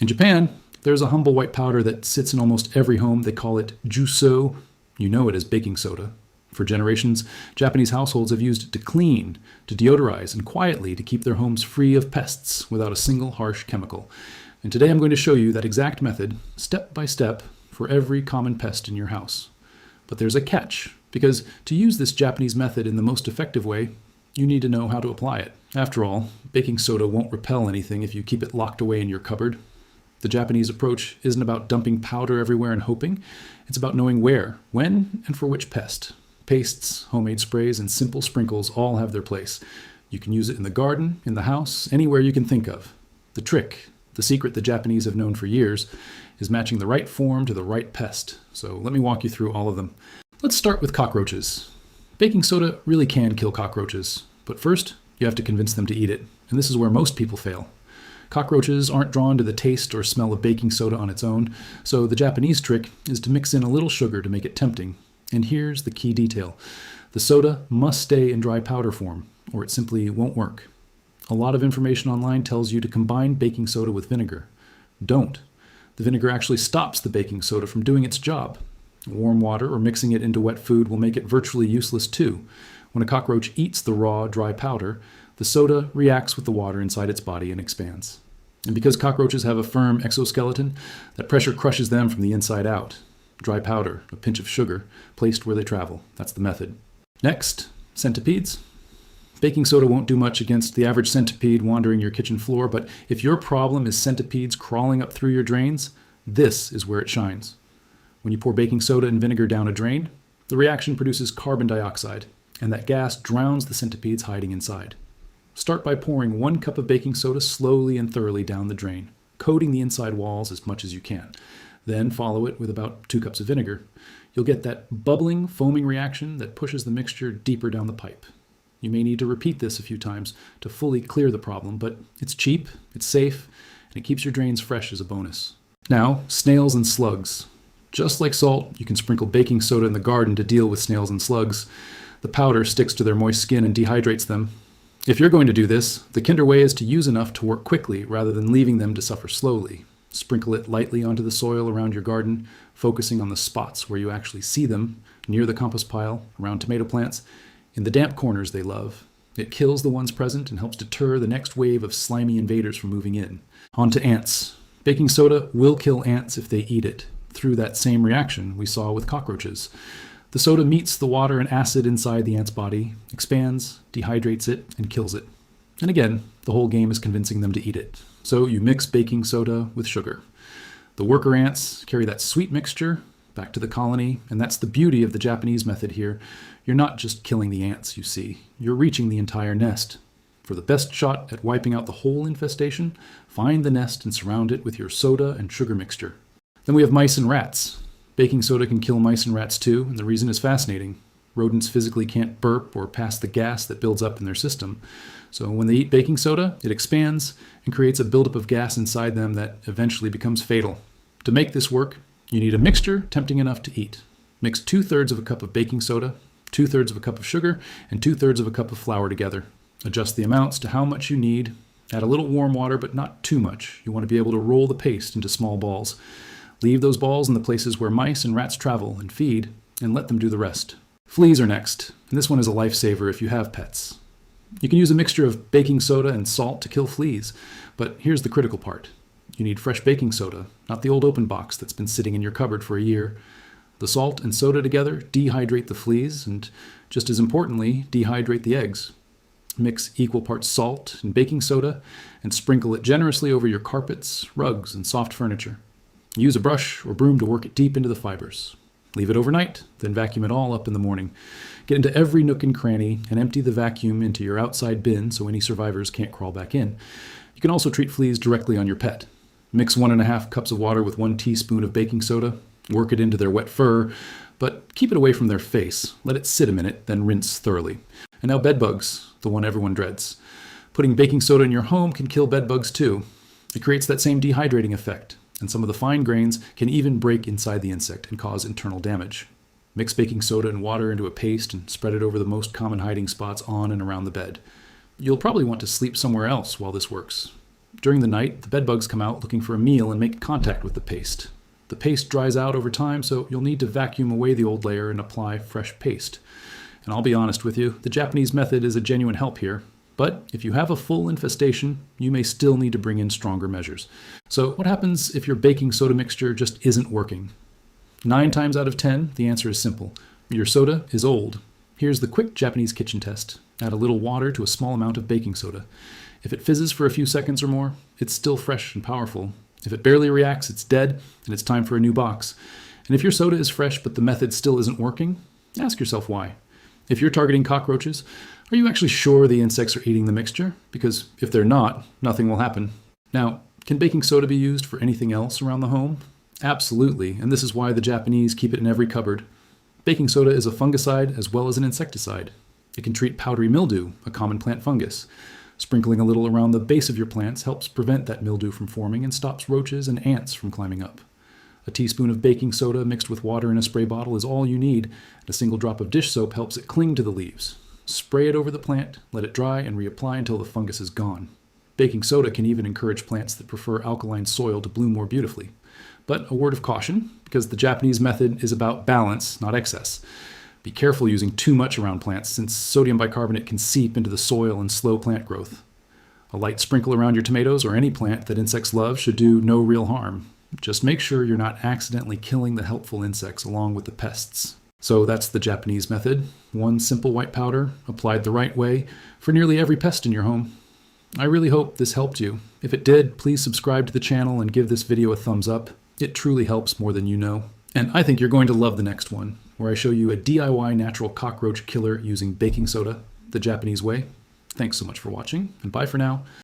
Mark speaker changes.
Speaker 1: In Japan, there's a humble white powder that sits in almost every home. They call it juso. You know it as baking soda. For generations, Japanese households have used it to clean, to deodorize, and quietly to keep their homes free of pests without a single harsh chemical. And today I'm going to show you that exact method, step by step, for every common pest in your house. But there's a catch, because to use this Japanese method in the most effective way, you need to know how to apply it. After all, baking soda won't repel anything if you keep it locked away in your cupboard. The Japanese approach isn't about dumping powder everywhere and hoping. It's about knowing where, when, and for which pest. Pastes, homemade sprays, and simple sprinkles all have their place. You can use it in the garden, in the house, anywhere you can think of. The trick, the secret the Japanese have known for years, is matching the right form to the right pest. So let me walk you through all of them. Let's start with cockroaches. Baking soda really can kill cockroaches, but first you have to convince them to eat it, and this is where most people fail. Cockroaches aren't drawn to the taste or smell of baking soda on its own, so the Japanese trick is to mix in a little sugar to make it tempting. And here's the key detail. The soda must stay in dry powder form, or it simply won't work. A lot of information online tells you to combine baking soda with vinegar. Don't. The vinegar actually stops the baking soda from doing its job. Warm water or mixing it into wet food will make it virtually useless too. When a cockroach eats the raw, dry powder, the soda reacts with the water inside its body and expands. And because cockroaches have a firm exoskeleton, that pressure crushes them from the inside out. Dry powder, a pinch of sugar, placed where they travel. That's the method. Next, centipedes. Baking soda won't do much against the average centipede wandering your kitchen floor, but if your problem is centipedes crawling up through your drains, this is where it shines. When you pour baking soda and vinegar down a drain, the reaction produces carbon dioxide, and that gas drowns the centipedes hiding inside. Start by pouring 1 cup of baking soda slowly and thoroughly down the drain, coating the inside walls as much as you can. Then follow it with about 2 cups of vinegar. You'll get that bubbling, foaming reaction that pushes the mixture deeper down the pipe. You may need to repeat this a few times to fully clear the problem, but it's cheap, it's safe, and it keeps your drains fresh as a bonus. Now, snails and slugs. Just like salt, you can sprinkle baking soda in the garden to deal with snails and slugs. The powder sticks to their moist skin and dehydrates them. If you're going to do this, the kinder way is to use enough to work quickly rather than leaving them to suffer slowly. Sprinkle it lightly onto the soil around your garden, focusing on the spots where you actually see them, near the compost pile, around tomato plants, in the damp corners they love. It kills the ones present and helps deter the next wave of slimy invaders from moving in. On to ants. Baking soda will kill ants if they eat it, through that same reaction we saw with cockroaches. The soda meets the water and acid inside the ant's body, expands, dehydrates it, and kills it. And again, the whole game is convincing them to eat it. So you mix baking soda with sugar. The worker ants carry that sweet mixture back to the colony, and that's the beauty of the Japanese method here. You're not just killing the ants, you see. You're reaching the entire nest. For the best shot at wiping out the whole infestation, find the nest and surround it with your soda and sugar mixture. Then we have mice and rats. Baking soda can kill mice and rats too, and the reason is fascinating. Rodents physically can't burp or pass the gas that builds up in their system. So when they eat baking soda, it expands and creates a buildup of gas inside them that eventually becomes fatal. To make this work, you need a mixture tempting enough to eat. Mix 2/3 of a cup of baking soda, 2/3 of a cup of sugar, and 2/3 of a cup of flour together. Adjust the amounts to how much you need. Add a little warm water, but not too much. You want to be able to roll the paste into small balls. Leave those balls in the places where mice and rats travel and feed, and let them do the rest. Fleas are next, and this one is a lifesaver if you have pets. You can use a mixture of baking soda and salt to kill fleas, but here's the critical part. You need fresh baking soda, not the old open box that's been sitting in your cupboard for a year. The salt and soda together dehydrate the fleas and, just as importantly, dehydrate the eggs. Mix equal parts salt and baking soda and sprinkle it generously over your carpets, rugs, and soft furniture. Use a brush or broom to work it deep into the fibers. Leave it overnight, then vacuum it all up in the morning. Get into every nook and cranny and empty the vacuum into your outside bin so any survivors can't crawl back in. You can also treat fleas directly on your pet. Mix 1.5 cups of water with 1 teaspoon of baking soda. Work it into their wet fur, but keep it away from their face. Let it sit a minute, then rinse thoroughly. And now bedbugs, the one everyone dreads. Putting baking soda in your home can kill bedbugs too. It creates that same dehydrating effect, and some of the fine grains can even break inside the insect and cause internal damage. Mix baking soda and water into a paste and spread it over the most common hiding spots on and around the bed. You'll probably want to sleep somewhere else while this works. During the night, the bedbugs come out looking for a meal and make contact with the paste. The paste dries out over time, so you'll need to vacuum away the old layer and apply fresh paste. And I'll be honest with you, the Japanese method is a genuine help here. But if you have a full infestation, you may still need to bring in stronger measures. So what happens if your baking soda mixture just isn't working? 9 times out of 10, the answer is simple. Your soda is old. Here's the quick Japanese kitchen test. Add a little water to a small amount of baking soda. If it fizzes for a few seconds or more, it's still fresh and powerful. If it barely reacts, it's dead, and it's time for a new box. And if your soda is fresh but the method still isn't working, ask yourself why. If you're targeting cockroaches, are you actually sure the insects are eating the mixture? Because if they're not, nothing will happen. Now, can baking soda be used for anything else around the home? Absolutely, and this is why the Japanese keep it in every cupboard. Baking soda is a fungicide as well as an insecticide. It can treat powdery mildew, a common plant fungus. Sprinkling a little around the base of your plants helps prevent that mildew from forming and stops roaches and ants from climbing up. A teaspoon of baking soda mixed with water in a spray bottle is all you need, and a single drop of dish soap helps it cling to the leaves. Spray it over the plant, let it dry, and reapply until the fungus is gone. Baking soda can even encourage plants that prefer alkaline soil to bloom more beautifully. But a word of caution, because the Japanese method is about balance, not excess. Be careful using too much around plants, since sodium bicarbonate can seep into the soil and slow plant growth. A light sprinkle around your tomatoes or any plant that insects love should do no real harm. Just make sure you're not accidentally killing the helpful insects along with the pests. So that's the Japanese method. One simple white powder, applied the right way, for nearly every pest in your home. I really hope this helped you. If it did, please subscribe to the channel and give this video a thumbs up. It truly helps more than you know. And I think you're going to love the next one, where I show you a DIY natural cockroach killer using baking soda, the Japanese way. Thanks so much for watching, and bye for now.